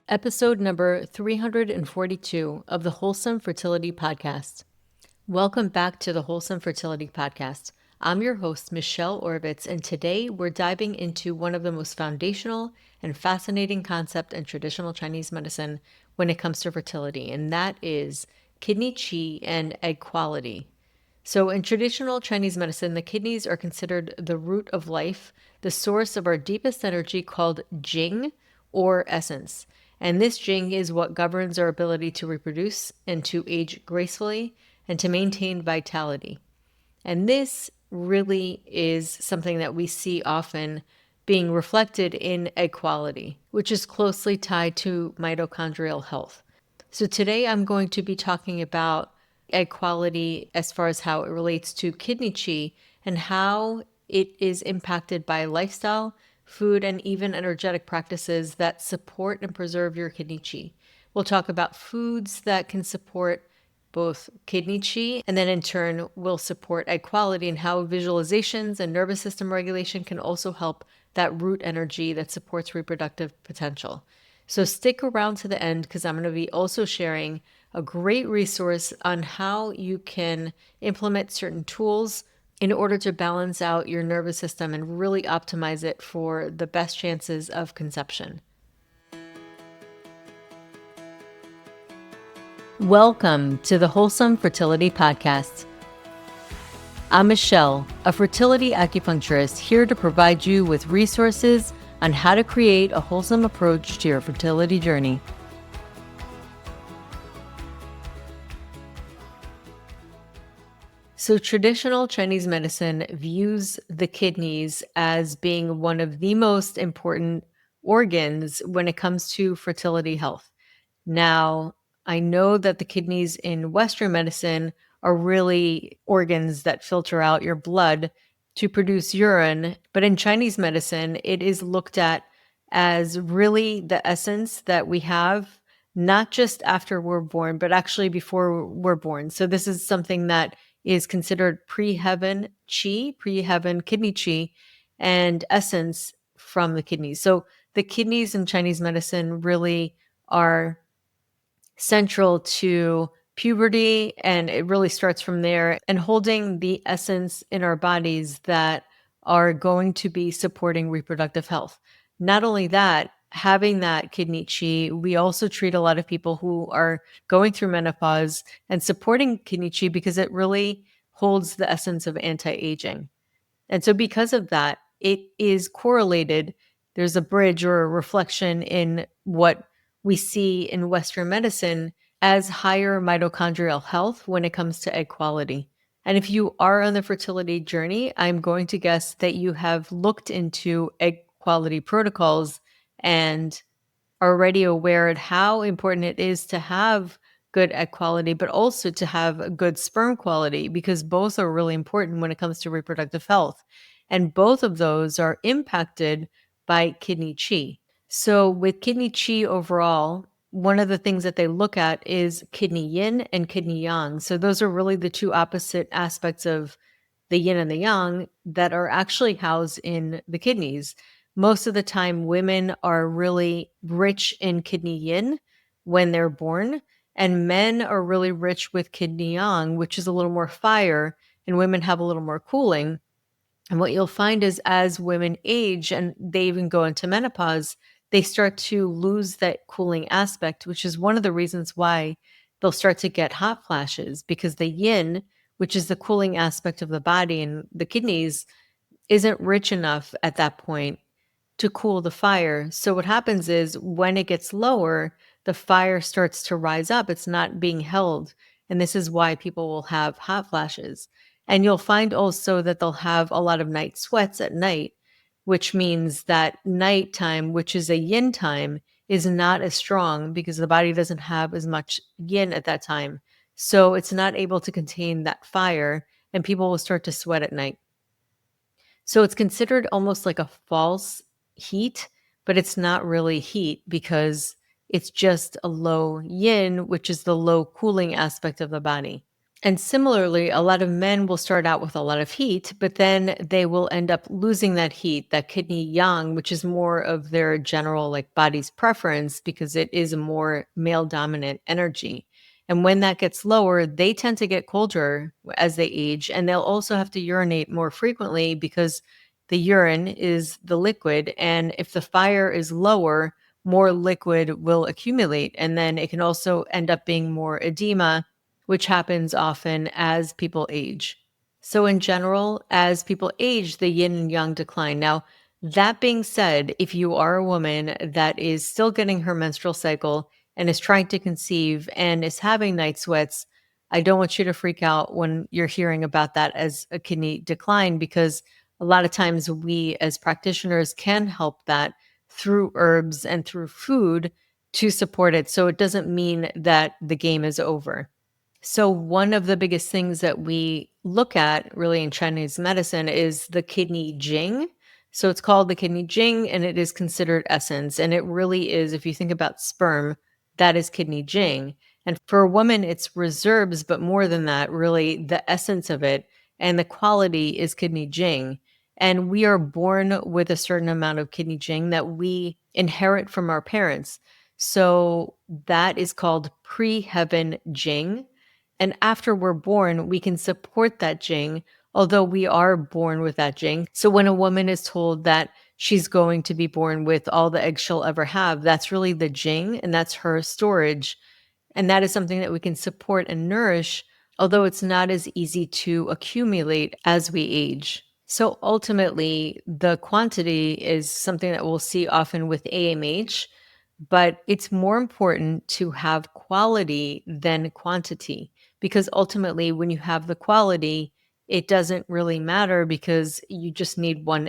episode number 342 of the Wholesome Fertility Podcast. Welcome back to the Wholesome Fertility Podcast. I'm your host, Michelle Oravitz, and today we're diving into one of the most foundational and fascinating concepts in traditional Chinese medicine when it comes to fertility, and that is kidney qi and egg quality. So, in traditional Chinese medicine, the kidneys are considered the root of life, the source of our deepest energy called Jing or essence. And this Jing is what governs our ability to reproduce and to age gracefully and to maintain vitality. And this really is something that we see often being reflected in egg quality, which is closely tied to mitochondrial health. So today I'm going to be talking about egg quality as far as how it relates to kidney qi and how it is impacted by lifestyle, food, and even energetic practices that support and preserve your kidney qi. We'll talk about foods that can support both kidney qi and then in turn will support egg quality, and how visualizations and nervous system regulation can also help that root energy that supports reproductive potential. So stick around to the end because I'm going to be also sharing a great resource on how you can implement certain tools in order to balance out your nervous system and really optimize it for the best chances of conception. Welcome to the Wholesome Fertility Podcast. I'm Michelle, a fertility acupuncturist here to provide you with resources on how to create a wholesome approach to your fertility journey. So traditional Chinese medicine views the kidneys as being one of the most important organs when it comes to fertility health. Now, I know that the kidneys in Western medicine are really organs that filter out your blood to produce urine, but in Chinese medicine, it is looked at as really the essence that we have, not just after we're born, but actually before we're born. So this is something that is considered pre-heaven qi, pre-heaven kidney qi, and essence from the kidneys. So the kidneys in Chinese medicine really are central to puberty, and it really starts from there and holding the essence in our bodies that are going to be supporting reproductive health. Not only that, having that kidney qi, we also treat a lot of people who are going through menopause and supporting kidney qi because it really holds the essence of anti-aging. And so because of that, it is correlated. There's a bridge or a reflection in what we see in Western medicine as higher mitochondrial health when it comes to egg quality. And if you are on the fertility journey, I'm going to guess that you have looked into egg quality protocols and are already aware of how important it is to have good egg quality, but also to have a good sperm quality, because both are really important when it comes to reproductive health. And both of those are impacted by kidney qi. So, with kidney qi overall, one of the things that they look at is kidney yin and kidney yang. So, those are really the two opposite aspects of the yin and the yang that are actually housed in the kidneys. Most of the time, women are really rich in kidney yin when they're born, and men are really rich with kidney yang, which is a little more fire, and women have a little more cooling. And what you'll find is as women age and they even go into menopause, they start to lose that cooling aspect, which is one of the reasons why they'll start to get hot flashes, because the yin, which is the cooling aspect of the body and the kidneys, isn't rich enough at that point to cool the fire. So what happens is when it gets lower, the fire starts to rise up. It's not being held. And this is why people will have hot flashes. And you'll find also that they'll have a lot of night sweats at night, which means that nighttime, which is a yin time, is not as strong because the body doesn't have as much yin at that time. So it's not able to contain that fire, and people will start to sweat at night. So it's considered almost like a false heat, but it's not really heat because it's just a low yin, which is the low cooling aspect of the body. And similarly, a lot of men will start out with a lot of heat, but then they will end up losing that heat, that kidney yang, which is more of their general like body's preference because it is a more male dominant energy. And when that gets lower, they tend to get colder as they age, and they'll also have to urinate more frequently because the urine is the liquid. And if the fire is lower, more liquid will accumulate. And then it can also end up being more edema, which happens often as people age. So, in general, as people age, the yin and yang decline. Now, that being said, if you are a woman that is still getting her menstrual cycle and is trying to conceive and is having night sweats, I don't want you to freak out when you're hearing about that as a kidney decline, because a lot of times we as practitioners can help that through herbs and through food to support it. So, it doesn't mean that the game is over. So, one of the biggest things that we look at really in Chinese medicine is the kidney jing. So, it's called the kidney jing and it is considered essence. And it really is, if you think about sperm, that is kidney jing. And for a woman, it's reserves, but more than that, really the essence of it and the quality is kidney jing. And we are born with a certain amount of kidney jing that we inherit from our parents. So, that is called pre heaven jing, and after we're born, we can support that Jing, although we are born with that Jing. So when a woman is told that she's going to be born with all the eggs she'll ever have, that's really the Jing and that's her storage. And that is something that we can support and nourish, although it's not as easy to accumulate as we age. So ultimately, the quantity is something that we'll see often with AMH, but it's more important to have quality than quantity, because ultimately, when you have the quality, it doesn't really matter because you just need one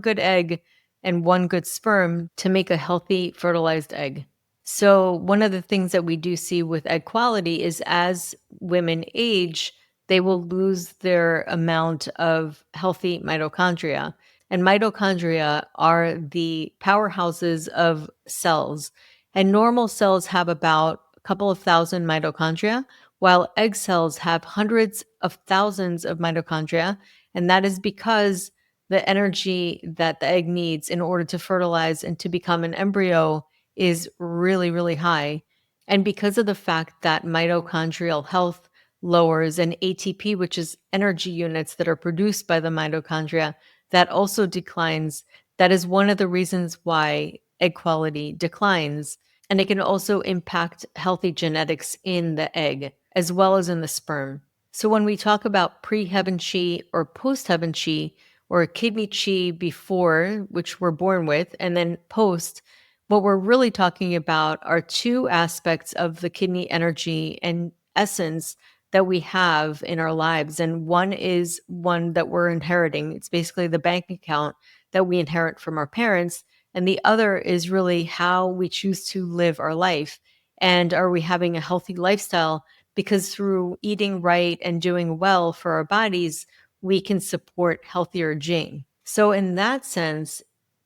good egg, and one good sperm to make a healthy fertilized egg. So, one of the things that we do see with egg quality is as women age, they will lose their amount of healthy mitochondria. And mitochondria are the powerhouses of cells. And normal cells have about a couple of thousand mitochondria, while egg cells have hundreds of thousands of mitochondria. And that is because the energy that the egg needs in order to fertilize and to become an embryo is really, really high. And because of the fact that mitochondrial health lowers and ATP, which is energy units that are produced by the mitochondria, that also declines. That is one of the reasons why egg quality declines. And it can also impact healthy genetics in the egg as well as in the sperm. So when we talk about pre-heaven chi or post-heaven chi, or kidney chi before, which we're born with, and then post, what we're really talking about are two aspects of the kidney energy and essence that we have in our lives. And one is one that we're inheriting. It's basically the bank account that we inherit from our parents. And the other is really how we choose to live our life. And are we having a healthy lifestyle? Because through eating right and doing well for our bodies, we can support healthier gene. So, in that sense,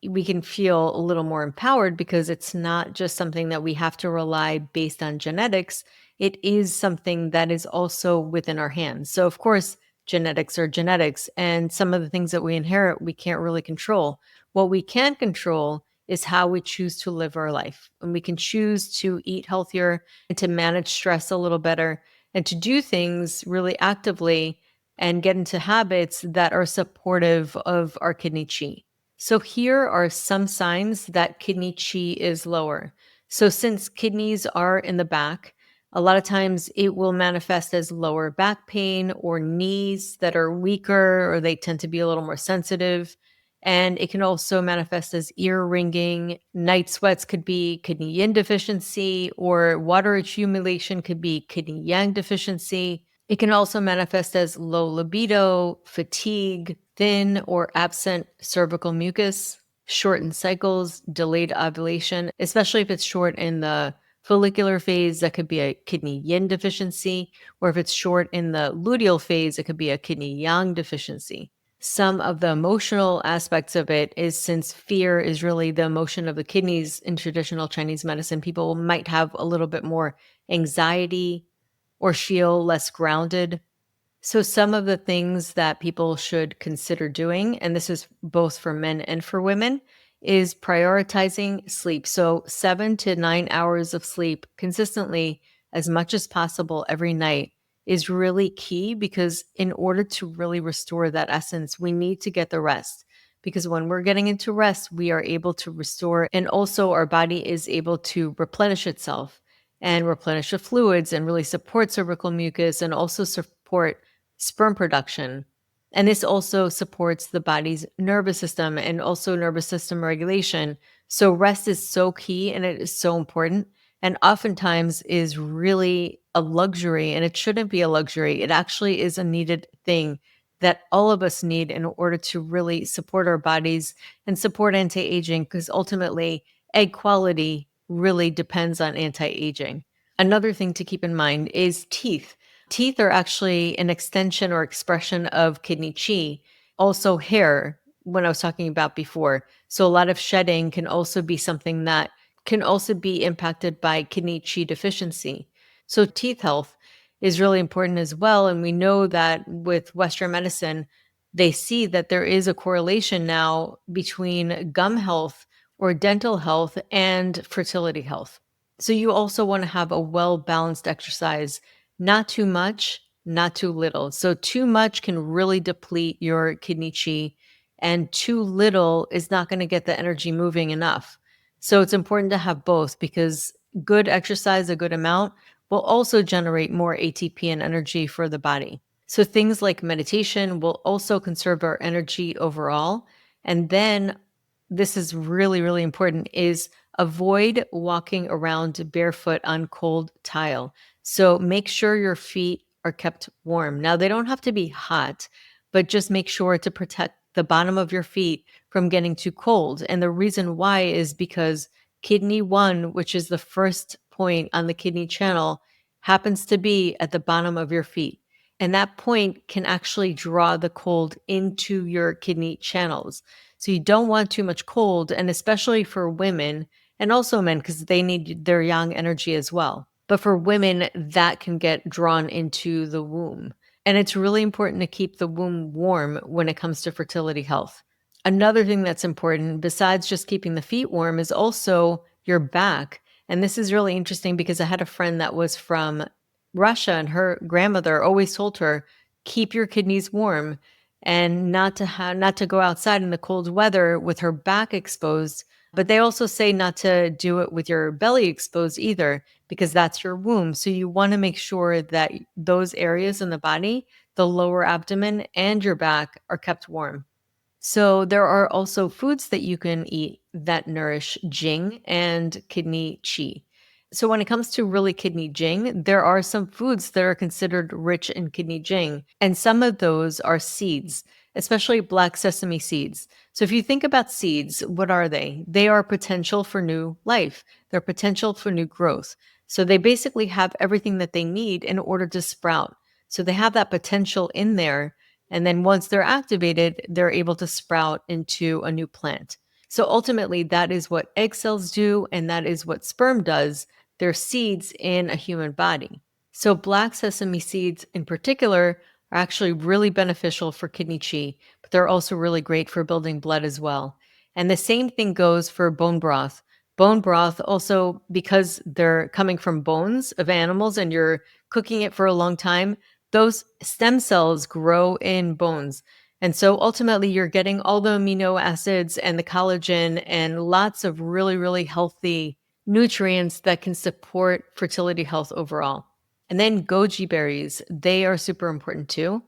we can feel a little more empowered because it's not just something that we have to rely based on genetics. It is something that is also within our hands. So, of course, genetics are genetics, and some of the things that we inherit, we can't really control. What we can control is how we choose to live our life. And we can choose to eat healthier and to manage stress a little better and to do things really actively and get into habits that are supportive of our kidney chi. So, here are some signs that kidney chi is lower. So, since kidneys are in the back, a lot of times it will manifest as lower back pain or knees that are weaker or they tend to be a little more sensitive. And it can also manifest as ear ringing. Night sweats could be kidney yin deficiency, or water accumulation could be kidney yang deficiency. It can also manifest as low libido, fatigue, thin or absent cervical mucus, shortened cycles, delayed ovulation, especially if it's short in the follicular phase, that could be a kidney yin deficiency, or if it's short in the luteal phase, it could be a kidney yang deficiency. Some of the emotional aspects of it is, since fear is really the emotion of the kidneys in traditional Chinese medicine, people might have a little bit more anxiety, or feel less grounded. So, some of the things that people should consider doing, and this is both for men and for women, is prioritizing sleep. So, 7 to 9 hours of sleep consistently, as much as possible every night, is really key because in order to really restore that essence, we need to get the rest. Because when we're getting into rest, we are able to restore, and also our body is able to replenish itself and replenish the fluids and really support cervical mucus and also support sperm production. And this also supports the body's nervous system and also nervous system regulation. So, rest is so key and it is so important. And oftentimes is really a luxury, and it shouldn't be a luxury. It actually is a needed thing that all of us need in order to really support our bodies and support anti aging, because ultimately, egg quality really depends on anti aging. Another thing to keep in mind is teeth. Teeth are actually an extension or expression of kidney chi. Also, hair, when I was talking about before. So, a lot of shedding can also be something that can also be impacted by kidney chi deficiency. So, teeth health is really important as well. And we know that with Western medicine, they see that there is a correlation now between gum health or dental health and fertility health. So, you also want to have a well balanced exercise, not too much, not too little. So, too much can really deplete your kidney chi, and too little is not going to get the energy moving enough. So, it's important to have both because good exercise, a good amount, will also generate more ATP and energy for the body. So, things like meditation will also conserve our energy overall. And then, this is really, really important, is avoid walking around barefoot on cold tile. So make sure your feet are kept warm. Now, they don't have to be hot, but just make sure to protect the bottom of your feet from getting too cold. And the reason why is because kidney 1, which is the first point on the kidney channel, happens to be at the bottom of your feet. And that point can actually draw the cold into your kidney channels. So you don't want too much cold, and especially for women and also men, because they need their yang energy as well. But for women, that can get drawn into the womb. And it's really important to keep the womb warm when it comes to fertility health. Another thing that's important, besides just keeping the feet warm, is also your back. And this is really interesting because I had a friend that was from Russia, and her grandmother always told her, keep your kidneys warm and not to go outside in the cold weather with her back exposed. But they also say not to do it with your belly exposed either, because that's your womb. So you want to make sure that those areas in the body, the lower abdomen and your back, are kept warm. So there are also foods that you can eat that nourish Jing and kidney Qi. So when it comes to really kidney Jing, there are some foods that are considered rich in kidney Jing, and some of those are seeds, especially black sesame seeds. So if you think about seeds, what are they? They are potential for new life. They're potential for new growth. So they basically have everything that they need in order to sprout. So they have that potential in there, and then once they're activated, they're able to sprout into a new plant. So ultimately, that is what egg cells do, and that is what sperm does. They're seeds in a human body. So black sesame seeds in particular are actually really beneficial for kidney chi, but they're also really great for building blood as well. And the same thing goes for bone broth. Bone broth also, because they're coming from bones of animals and you're cooking it for a long time, those stem cells grow in bones. And so ultimately, you're getting all the amino acids and the collagen and lots of really, really healthy nutrients that can support fertility health overall. And then goji berries, they are super important too.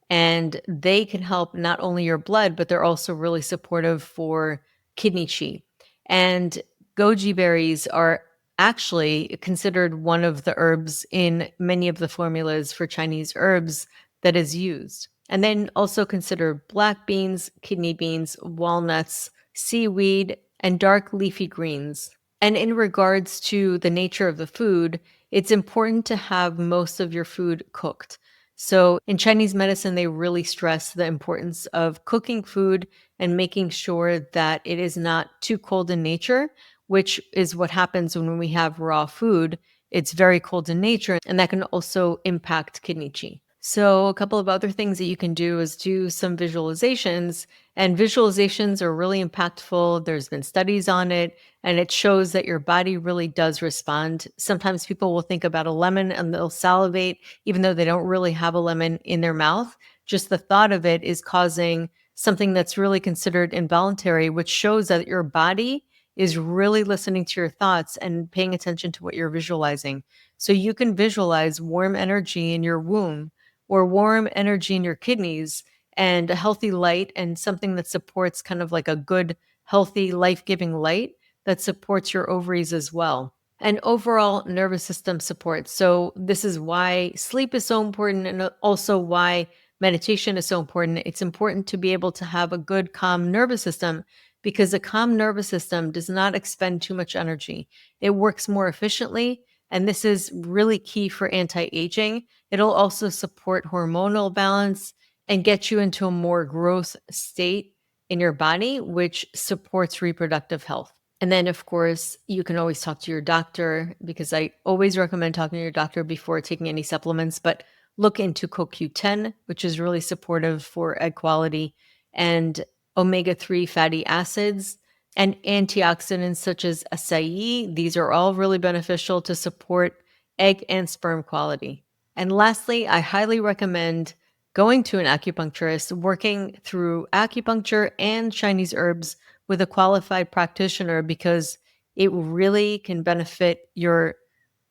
And they can help not only your blood, but they're also really supportive for kidney chi. And goji berries are actually considered one of the herbs in many of the formulas for Chinese herbs that is used. And then also consider black beans, kidney beans, walnuts, seaweed, and dark leafy greens. And in regards to the nature of the food, it's important to have most of your food cooked. So in Chinese medicine, they really stress the importance of cooking food and making sure that it is not too cold in nature, which is what happens when we have raw food. It's very cold in nature, and that can also impact kidney chi. So, a couple of other things that you can do is do some visualizations, and visualizations are really impactful. There's been studies on it, and it shows that your body really does respond. Sometimes people will think about a lemon and they'll salivate, even though they don't really have a lemon in their mouth. Just the thought of it is causing something that's really considered involuntary, which shows that your body is really listening to your thoughts and paying attention to what you're visualizing. So you can visualize warm energy in your womb or warm energy in your kidneys and a healthy light and something that supports kind of like a good, healthy, life giving light that supports your ovaries as well. And overall nervous system support. So, this is why sleep is so important and also why meditation is so important. It's important to be able to have a good, calm nervous system because a calm nervous system does not expend too much energy. It works more efficiently. And this is really key for anti aging. It'll also support hormonal balance and get you into a more growth state in your body, which supports reproductive health. And then, of course, you can always talk to your doctor because I always recommend talking to your doctor before taking any supplements. But look into CoQ10, which is really supportive for egg quality, and omega 3 fatty acids and antioxidants such as acai. These are all really beneficial to support egg and sperm quality. And lastly, I highly recommend going to an acupuncturist, working through acupuncture and Chinese herbs with a qualified practitioner because it really can benefit your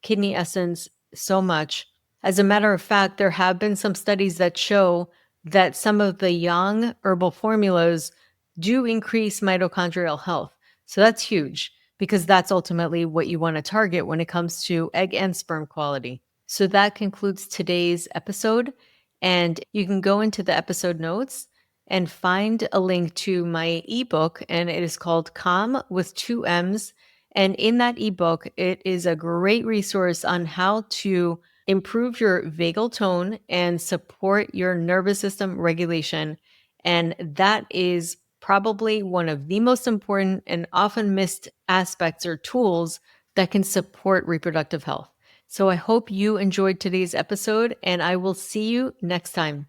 kidney essence so much. As a matter of fact, there have been some studies that show that some of the young herbal formulas do increase mitochondrial health. So that's huge because that's ultimately what you want to target when it comes to egg and sperm quality. So that concludes today's episode. And you can go into the episode notes and find a link to my ebook, and it is called Calm with two M's. And in that ebook, it is a great resource on how to improve your vagal tone and support your nervous system regulation. And that is probably one of the most important and often missed aspects or tools that can support reproductive health. So I hope you enjoyed today's episode, and I will see you next time.